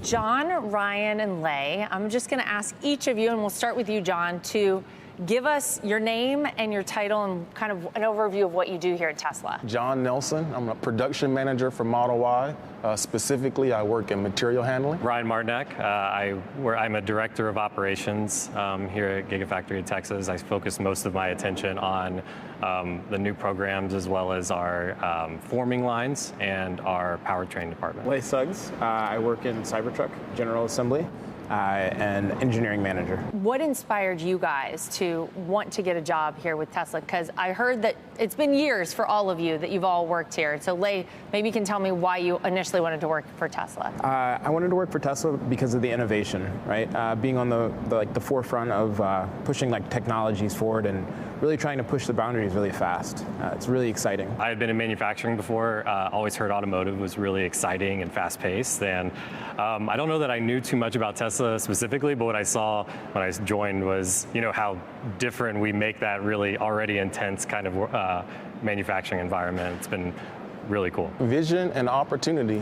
John, Ryan, and Lay, I'm just going to ask each of you, and we'll start with you, John, to give us your name and your title and kind of an overview of what you do here at Tesla. John Nelson. I'm a production manager for Model Y. Specifically, I work in material handling. Ryan Martinek. I'm a director of operations here at Gigafactory in Texas. I focus most of my attention on the new programs as well as our forming lines and our powertrain department. Lay Suggs. I work in Cybertruck, General Assembly. And engineering manager. What inspired you guys to want to get a job here with Tesla? Because I heard that it's been years for all of you that you've all worked here. So Lay, maybe you can tell me why you initially wanted to work for Tesla. I wanted to work for Tesla because of the innovation, right? Being on the forefront of pushing technologies forward and really trying to push the boundaries really fast. It's really exciting. I had been in manufacturing before, always heard automotive was really exciting and fast-paced, and I don't know that I knew too much about Tesla specifically, but what I saw when I joined was, how different we make that really already intense kind of manufacturing environment. It's been really cool. Vision and opportunity.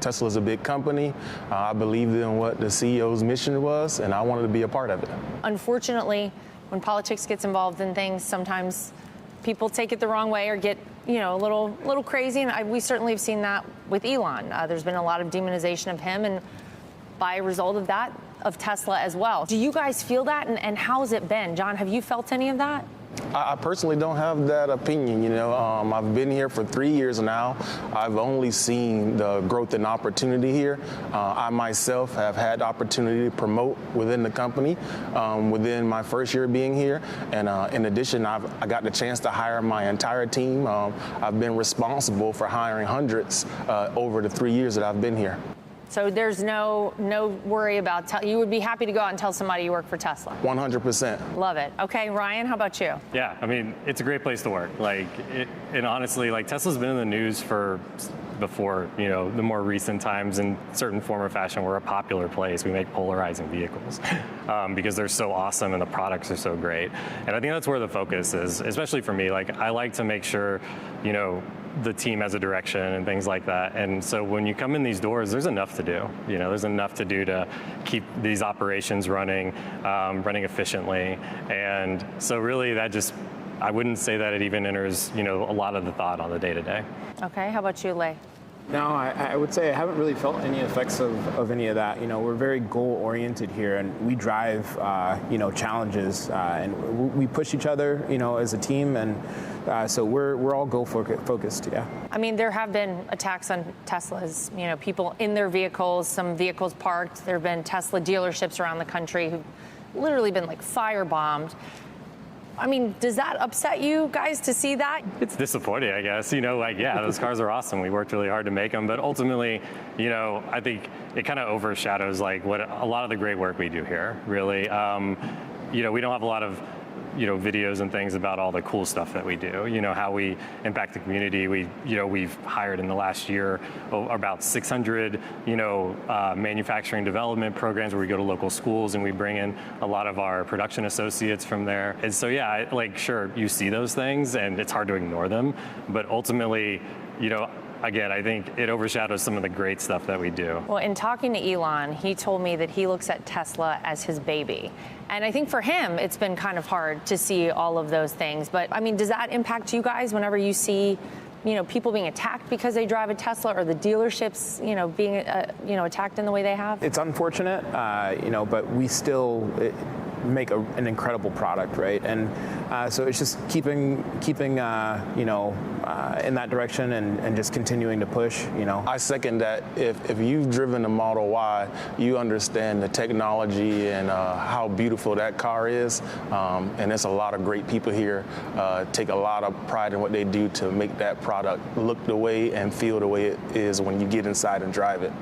Tesla's a big company. I believed in what the CEO's mission was, and I wanted to be a part of it. Unfortunately, when politics gets involved in things, sometimes people take it the wrong way or get, a little crazy. And we certainly have seen that with Elon. There's been a lot of demonization of him, and by a result of that, of Tesla as well. Do you guys feel that, and how has it been? John, have you felt any of that? I personally don't have that opinion. I've been here for 3 years now. I've only seen the growth and opportunity here. I myself have had opportunity to promote within the company within my first year being here. And in addition, I got the chance to hire my entire team. I've been responsible for hiring hundreds over the 3 years that I've been here. So there's no worry about, you would be happy to go out and tell somebody you work for Tesla? 100%. Love it. Okay, Ryan, how about you? Yeah, it's a great place to work. And honestly, Tesla's been in the news before, the more recent times in certain form or fashion. We're a popular place. We make polarizing vehicles because they're so awesome and the products are so great. And I think that's where the focus is, especially for me. I like to make sure, the team has a direction and things like that. And so when you come in these doors, there's enough to do. There's enough to do to keep these operations running efficiently. And so really I wouldn't say that it even enters, a lot of the thought on the day-to-day. Okay, how about you, Lay? No, I would say I haven't really felt any effects of any of that. We're very goal-oriented here, and we drive, challenges, and we push each other, as a team, and so we're all goal-focused, yeah. There have been attacks on Teslas, people in their vehicles, some vehicles parked. There have been Tesla dealerships around the country who've literally been firebombed. Does that upset you guys to see that? It's disappointing, I guess. Yeah, those cars are awesome. We worked really hard to make them, but ultimately, I think it kind of overshadows what a lot of the great work we do here, really. We don't have a lot of videos and things about all the cool stuff that we do, how we impact the community. We've hired in the last year about 600, manufacturing development programs where we go to local schools and we bring in a lot of our production associates from there. And so, yeah, sure, you see those things and it's hard to ignore them, but ultimately, again, I think it overshadows some of the great stuff that we do. Well, in talking to Elon, he told me that he looks at Tesla as his baby. And I think for him, it's been kind of hard to see all of those things. But, does that impact you guys whenever you see, people being attacked because they drive a Tesla, or the dealerships, being, attacked in the way they have? It's unfortunate, but we still make an incredible product, right? And so it's just keeping in that direction and just continuing to push, I second that. If you've driven the Model Y, you understand the technology and how beautiful that car is. And there's a lot of great people here, take a lot of pride in what they do to make that product look the way and feel the way it is when you get inside and drive it.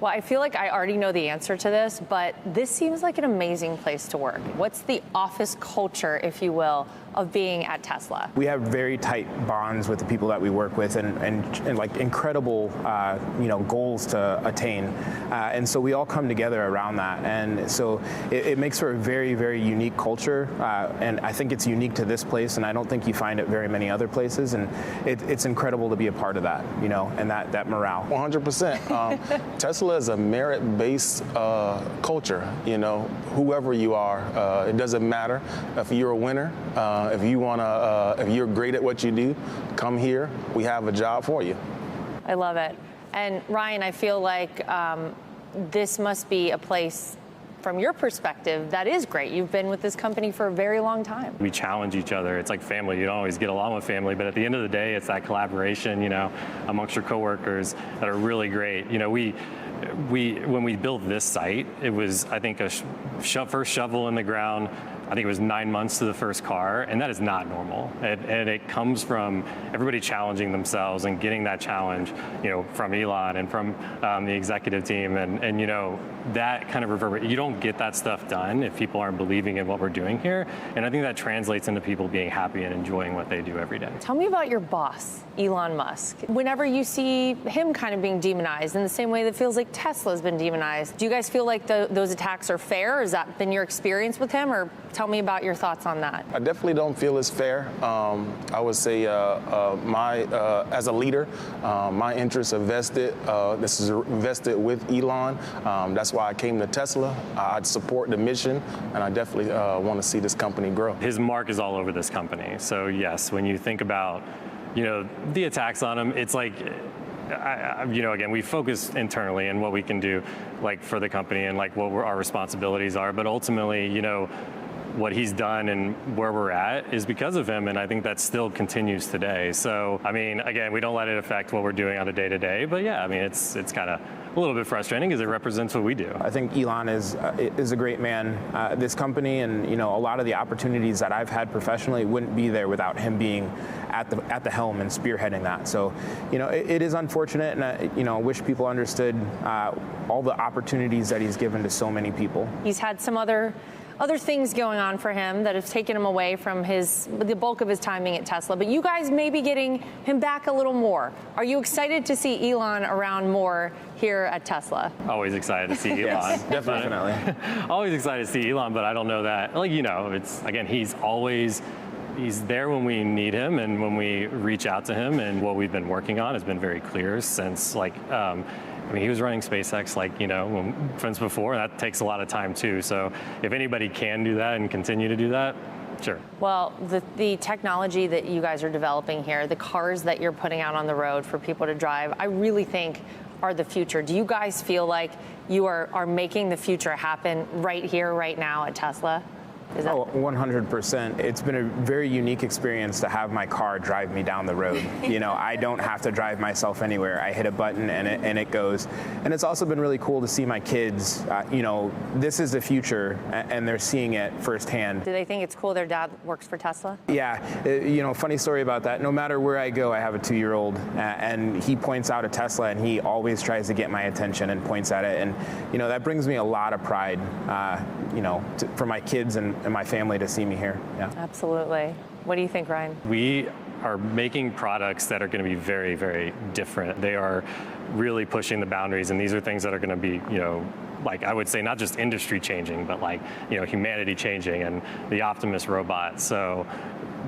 Well, I feel like I already know the answer to this, but this seems like an amazing place to work. What's the office culture, if you will, of being at Tesla? We have very tight bonds with the people that we work with, and like incredible, goals to attain, and so we all come together around that, and so it makes for a very, very unique culture, and I think it's unique to this place, and I don't think you find it very many other places, and it's incredible to be a part of that, and that morale. 100%. Tesla is a merit-based culture. Whoever you are, it doesn't matter if you're a winner. If you're great at what you do, come here. We have a job for you. I love it. And Ryan, I feel like this must be a place, from your perspective, that is great. You've been with this company for a very long time. We challenge each other. It's like family. You don't always get along with family, but at the end of the day, it's that collaboration, amongst your coworkers that are really great. When we built this site, it was, I think, a first shovel in the ground. I think it was 9 months to the first car, and that is not normal. And it comes from everybody challenging themselves and getting that challenge, from Elon and from the executive team, and that kind of reverberate. You don't get that stuff done if people aren't believing in what we're doing here, and I think that translates into people being happy and enjoying what they do every day. Tell me about your boss, Elon Musk. Whenever you see him kind of being demonized in the same way that feels like Tesla's been demonized, do you guys feel like those attacks are fair? Has that been your experience with him, or tell me about your thoughts on that? I definitely don't feel it's fair. I would say as a leader, my interests are vested. This is vested with Elon. That's why I came to Tesla. I support the mission, and I definitely want to see this company grow. His mark is all over this company. So yes, when you think about, the attacks on him, it's like, again, we focus internally and what we can do, like for the company and like what our responsibilities are. But ultimately, what he's done and where we're at is because of him, and I think that still continues today. So, again, we don't let it affect what we're doing on a day-to-day, but yeah, it's kind of a little bit frustrating because it represents what we do. I think Elon is a great man. This company and a lot of the opportunities that I've had professionally wouldn't be there without him being at the helm and spearheading that. So, it is unfortunate, and I wish people understood all the opportunities that he's given to so many people. He's had some other things going on for him that have taken him away from the bulk of his time being at Tesla, but you guys may be getting him back a little more. Are you excited to see Elon around more here at Tesla? Always excited to see Elon. Yes, definitely. Always excited to see Elon, but I don't know that, it's, again, he's there when we need him and when we reach out to him, and what we've been working on has been very clear since, he was running SpaceX, since before, and that takes a lot of time too. So if anybody can do that and continue to do that, sure. Well, the technology that you guys are developing here, the cars that you're putting out on the road for people to drive, I really think are the future. Do you guys feel like you are making the future happen right here, right now at Tesla? 100%. It's been a very unique experience to have my car drive me down the road. I don't have to drive myself anywhere. I hit a button and it goes. And it's also been really cool to see my kids, this is the future, and they're seeing it firsthand. Do they think it's cool their dad works for Tesla? Yeah. Funny story about that. No matter where I go, I have a 2-year-old, and he points out a Tesla, and he always tries to get my attention and points at it. And, that brings me a lot of pride, for my kids and my family to see me here. Yeah. Absolutely. What do you think, Ryan? We are making products that are going to be very, very different. They are really pushing the boundaries, and these are things that are going to be, I would say not just industry changing, but humanity changing, and the Optimus robot. So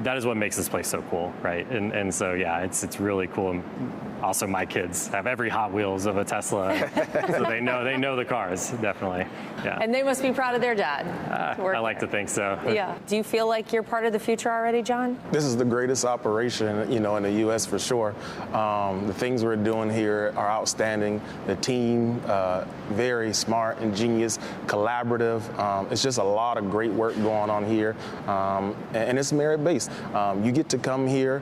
that is what makes this place so cool, right? And so yeah, it's really cool. And also, my kids have every Hot Wheels of a Tesla, so they know the cars, definitely. Yeah. And they must be proud of their dad. I like to think so. Yeah. Do you feel like you're part of the future already, John? This is the greatest operation, in the U.S. for sure. The things we're doing here are outstanding. The team, very smart, ingenious, collaborative. It's just a lot of great work going on here, and it's merit-based. You get to come here.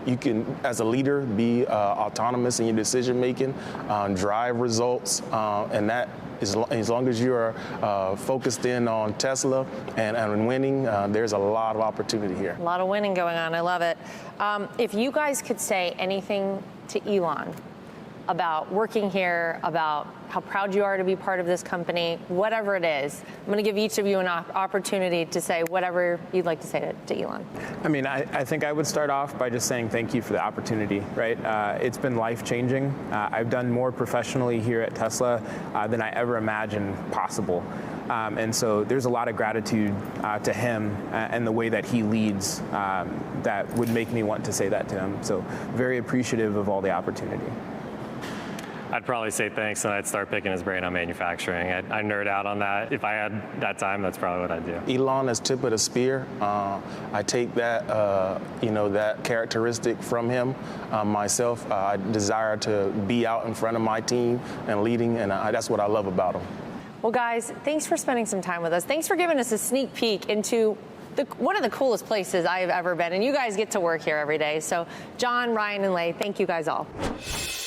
You can, as a leader, be autonomous in your decision making, drive results, and that as long as you're focused in on Tesla and winning, there's a lot of opportunity here. A lot of winning going on. I love it. If you guys could say anything to Elon, about working here, about how proud you are to be part of this company, whatever it is. I'm going to give each of you an opportunity to say whatever you'd like to say to Elon. I mean, I think I would start off by just saying thank you for the opportunity, right? It's been life-changing. I've done more professionally here at Tesla than I ever imagined possible. And so there's a lot of gratitude to him and the way that he leads that would make me want to say that to him. So very appreciative of all the opportunity. I'd probably say thanks, and I'd start picking his brain on manufacturing. I nerd out on that. If I had that time, that's probably what I'd do. Elon is tip of the spear. I take that, that characteristic from him myself. I desire to be out in front of my team and leading, and that's what I love about him. Well, guys, thanks for spending some time with us. Thanks for giving us a sneak peek into one of the coolest places I have ever been. And you guys get to work here every day. So John, Ryan, and Lay, thank you guys all.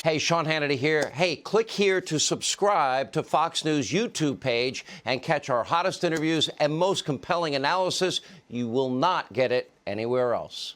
Hey, Sean Hannity here. Hey, click here to subscribe to Fox News YouTube page and catch our hottest interviews and most compelling analysis. You will not get it anywhere else.